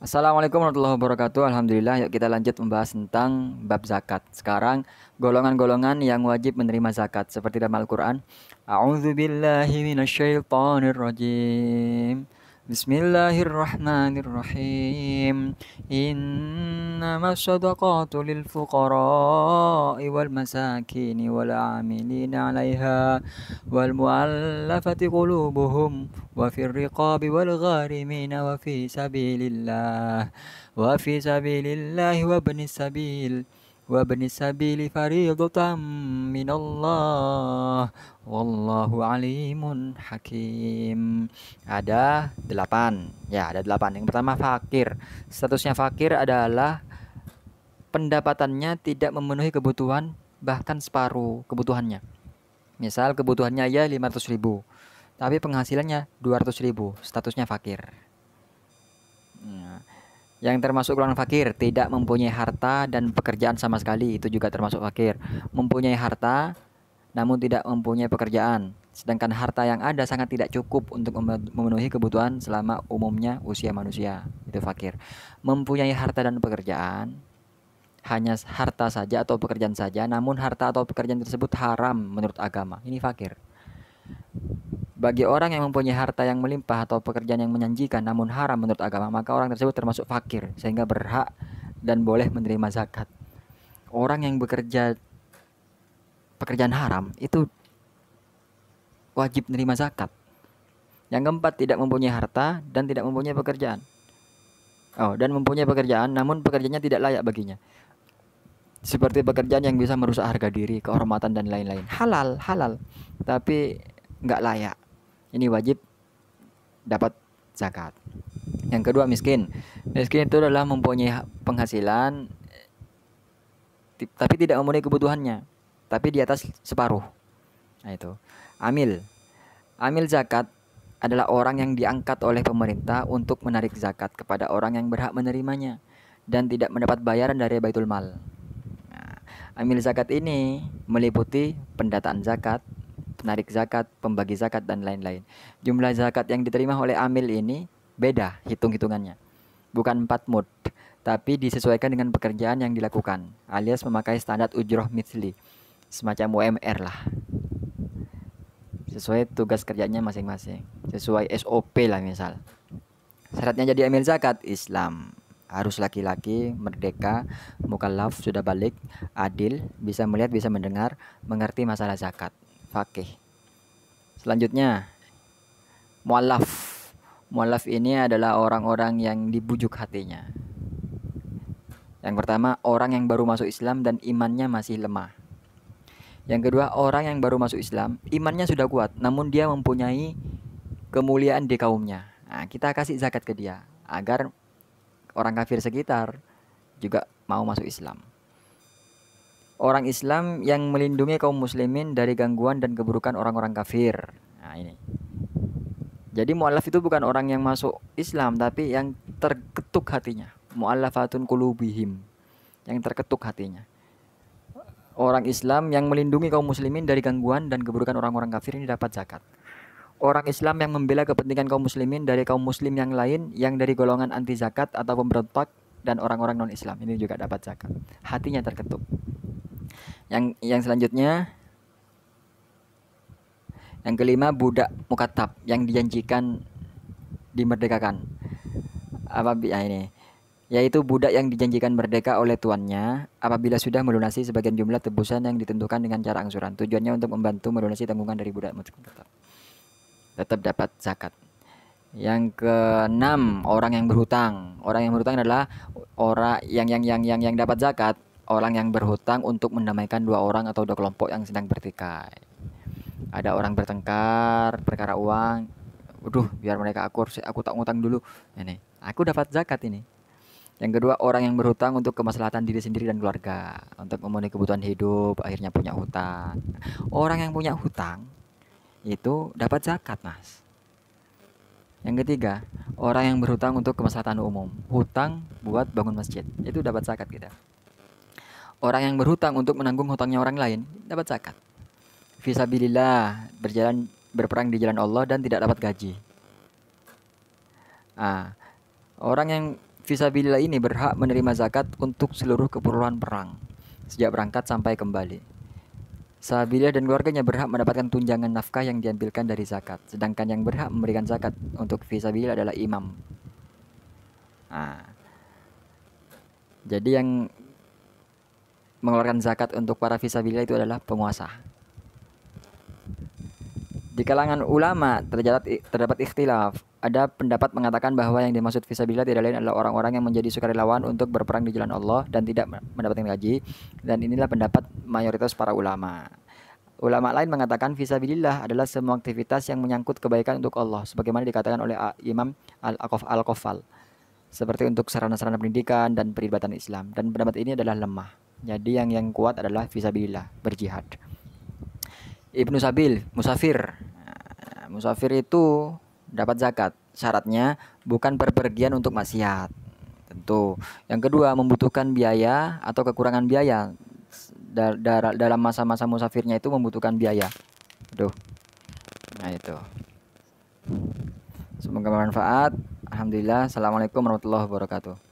Assalamualaikum warahmatullahi wabarakatuh. Alhamdulillah, yuk kita lanjut membahas tentang bab zakat. Sekarang golongan-golongan yang wajib menerima zakat seperti dalam Al-Qur'an. A'udzu billahi minasyaitonir rajim. Bismillahirrahmanirrahim. Innamas shadaqatu lil fuqara'i wal masakini wal 'amilina 'alaiha wal mu'allafati qulubuhum wa fir riqabi wal gharimina wa fi sabilillah wa ibnis sabil fariidatan minallah wallahu alimun hakim. Ada 8. Ya, ada 8. Yang pertama fakir. Statusnya fakir adalah pendapatannya tidak memenuhi kebutuhan, bahkan separuh kebutuhannya. Misal kebutuhannya ya 500.000, tapi penghasilannya 200.000, statusnya fakir. Nah, yang termasuk golongan fakir, tidak mempunyai harta dan pekerjaan sama sekali, itu juga termasuk fakir. Mempunyai harta namun tidak mempunyai pekerjaan, sedangkan harta yang ada sangat tidak cukup untuk memenuhi kebutuhan selama umumnya usia manusia, itu fakir. Mempunyai harta dan pekerjaan, hanya harta saja atau pekerjaan saja, namun harta atau pekerjaan tersebut haram menurut agama, ini fakir. Bagi orang yang mempunyai harta yang melimpah atau pekerjaan yang menjanjikan namun haram menurut agama, maka orang tersebut termasuk fakir sehingga berhak dan boleh menerima zakat. Orang yang bekerja pekerjaan haram itu wajib menerima zakat. Yang keempat, tidak mempunyai harta dan tidak mempunyai pekerjaan. Dan mempunyai pekerjaan namun pekerjaannya tidak layak baginya. Seperti pekerjaan yang bisa merusak harga diri, kehormatan dan lain-lain. Halal, tapi nggak layak. Ini wajib dapat zakat. Yang kedua, miskin. Miskin itu adalah mempunyai penghasilan tapi tidak memenuhi kebutuhannya, tapi di atas separuh. Nah itu. Amil zakat adalah orang yang diangkat oleh pemerintah untuk menarik zakat kepada orang yang berhak menerimanya dan tidak mendapat bayaran dari Baitul Mal. Nah, amil zakat ini meliputi pendataan zakat, penarik zakat, pembagi zakat, dan lain-lain. Jumlah zakat yang diterima oleh amil ini beda hitung-hitungannya. Bukan 4 mud, tapi disesuaikan dengan pekerjaan yang dilakukan, alias memakai standar ujroh mithli, semacam UMR lah. Sesuai tugas kerjanya masing-masing, sesuai SOP lah misal. Syaratnya jadi amil zakat, Islam. Harus laki-laki, merdeka, mukallaf, sudah balik, adil, bisa melihat, bisa mendengar, mengerti masalah zakat, faqih. Selanjutnya, mu'allaf. Mu'allaf ini adalah orang-orang yang dibujuk hatinya. Yang pertama, orang yang baru masuk Islam dan imannya masih lemah. Yang kedua, orang yang baru masuk Islam, imannya sudah kuat, namun dia mempunyai kemuliaan di kaumnya. Nah, kita kasih zakat ke dia, agar orang kafir sekitar juga mau masuk Islam. Orang Islam yang melindungi kaum muslimin dari gangguan dan keburukan orang-orang kafir. Nah, ini. Jadi mu'allaf itu bukan orang yang masuk Islam, tapi yang terketuk hatinya. Mu'allafatun qulubihim, yang terketuk hatinya. Orang Islam yang melindungi kaum muslimin dari gangguan dan keburukan orang-orang kafir ini dapat zakat. Orang Islam yang membela kepentingan kaum muslimin dari kaum muslim yang lain yang dari golongan anti zakat atau pemberontak dan orang-orang non-Islam ini juga dapat zakat. Hatinya terketuk. Yang selanjutnya, yang kelima, budak mukatab yang dijanjikan dimerdekakan. Ini yaitu budak yang dijanjikan merdeka oleh tuannya apabila sudah melunasi sebagian jumlah tebusan yang ditentukan dengan cara angsuran. Tujuannya untuk membantu melunasi tanggungan dari budak mukatab. Tetap dapat zakat. Yang keenam, orang yang berhutang. Orang yang berhutang adalah orang yang dapat zakat, orang yang berhutang untuk mendamaikan dua orang atau dua kelompok yang sedang bertikai. Ada orang bertengkar perkara uang. Biar mereka aku tak ngutang dulu. Ini, aku dapat zakat ini. Yang kedua, orang yang berhutang untuk kemaslahatan diri sendiri dan keluarga, untuk memenuhi kebutuhan hidup, akhirnya punya hutang. Orang yang punya hutang itu dapat zakat, Mas. Yang ketiga, orang yang berhutang untuk kemaslahatan umum, hutang buat bangun masjid, itu dapat zakat kita. Orang yang berhutang untuk menanggung hutangnya orang lain, dapat zakat. Fisabilillah, berperang di jalan Allah dan tidak dapat gaji. Orang yang fisabilillah ini berhak menerima zakat untuk seluruh keperluan perang, sejak berangkat sampai kembali. Sabilillah dan keluarganya berhak mendapatkan tunjangan nafkah yang diambilkan dari zakat. Sedangkan yang berhak memberikan zakat untuk fisabilillah adalah imam. Nah, jadi yang mengeluarkan zakat untuk para fisabilillah itu adalah penguasa. Di kalangan ulama terdapat ikhtilaf. Ada pendapat mengatakan bahwa yang dimaksud fisabilillah tidak lain adalah orang-orang yang menjadi sukarelawan untuk berperang di jalan Allah dan tidak mendapatkan gaji. Dan inilah pendapat mayoritas para ulama. Ulama lain mengatakan fisabilillah adalah semua aktivitas yang menyangkut kebaikan untuk Allah, sebagaimana dikatakan oleh Imam Al-Qafal, seperti untuk sarana-sarana pendidikan dan peribadatan Islam. Dan pendapat ini adalah lemah. Jadi yang kuat adalah fisabilillah, berjihad. Ibnu Sabil, musafir. Nah, musafir itu dapat zakat. Syaratnya bukan berpergian untuk maksiat. Tentu. Yang kedua, membutuhkan biaya atau kekurangan biaya. Dalam masa-masa musafirnya itu membutuhkan biaya. Aduh. Nah, itu. Semoga bermanfaat. Alhamdulillah. Assalamualaikum warahmatullahi wabarakatuh.